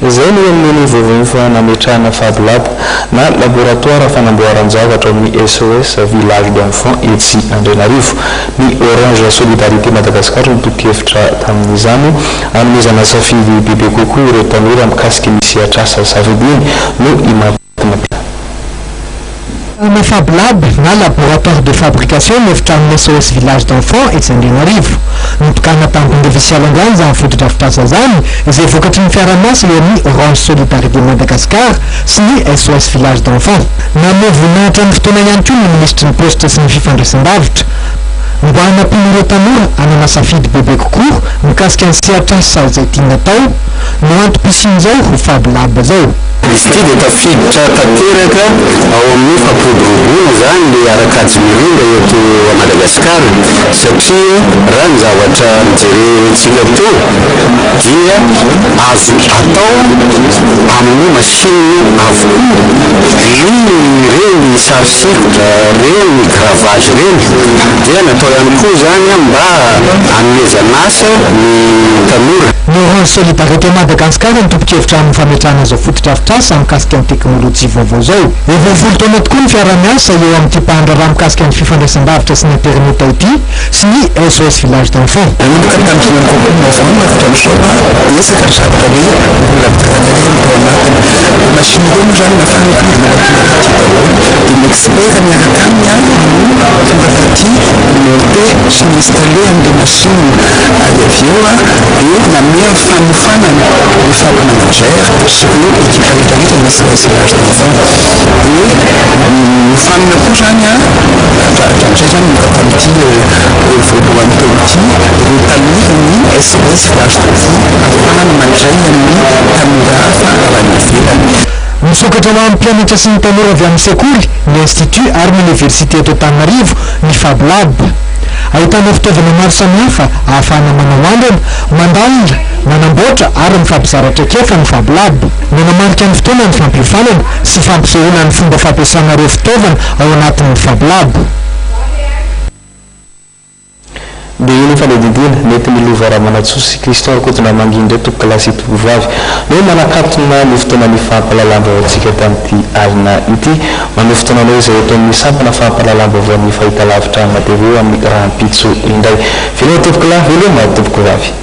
Izay no amin'ny vovony fa nametrahana Fab Lab na laboratoire fanamboaran-javatra amin'ny SOS Village d'Enfants etsy Andrenarivo. Ny Orange Solidarité Madagascar no tokevitra tamin'izany hanomezana safidy bebe kokoa ireo tanora mikasika ny sehatr'asa zava-diny no imampimapita. Le Fab Lab, un laboratoire de fabrication de SOS Village d'Enfants et Saint-Dénarive. Nous avons un officiel en foot de Tazazan, et évoqué une ferramesse et Orange Solidarité Madagascar, signé SOS Village d'Enfants. Nous avons un ministre de poste signifiant de Saint-David. Mba hanampiny tanora hanana safidy bebe kokoa mikasika ny sehatr'asa izay tiana atao no antom-pisin'izao ho Fab Lab zao. Izy ity dia tafiditra tanteraka ao amin'ny fampiroboroboana zany le arakajy mirindra eto a Madagasikara satria raha ny zavatra mijerentsika teo dia azo atao amin'ny machine avokoa reny sary sikotra reny gravage reny dia natao ihany koa zany mba hanomezana asa ny tanora. Ny Orange Solidarité Madagascar ny tompo-kevitra amin'ny fametrahana izao fotodrafitr'asa mikasika ny teknôlôjia vaovao zao. Efa folo taona tokoa ny fiara-miasa eo amin'ity mpahandrarah mikasika ny fifandraisan-davitra sy ny internet ity sy ny SOS Village d'Enfants. Misokatra ho amin'ny mpianatra sy ny tanora avy amin'ny sekoly, ny institut ary ny université eto Antananarivo ny Fab Lab. Ahitana fitaovana maro samihafa ahafahana manao andrana, mandalina, manamboatra ary mifampizaratra kefa ny Fab Lab. Manamarika ny fotoana ny fampifanana sy fampisehoana ny fomba fampiasana ireo fitaovana ao anatin'ny Fab Lab. Dia iny efa ledidina mety milova raha manatsosy Christian Kotina Mangindre toko klasy tovovavy no manakatona ny fotoanan'ny fahampalalamba antsika tamin'ity alina ity manao fotoananao izay eto amin'ny sampana fahampalalamba avy amin'ny fahitalavitra mateveo amin'ny rahampitso indray. Velona tompoko lahy, velona tovoko vavy.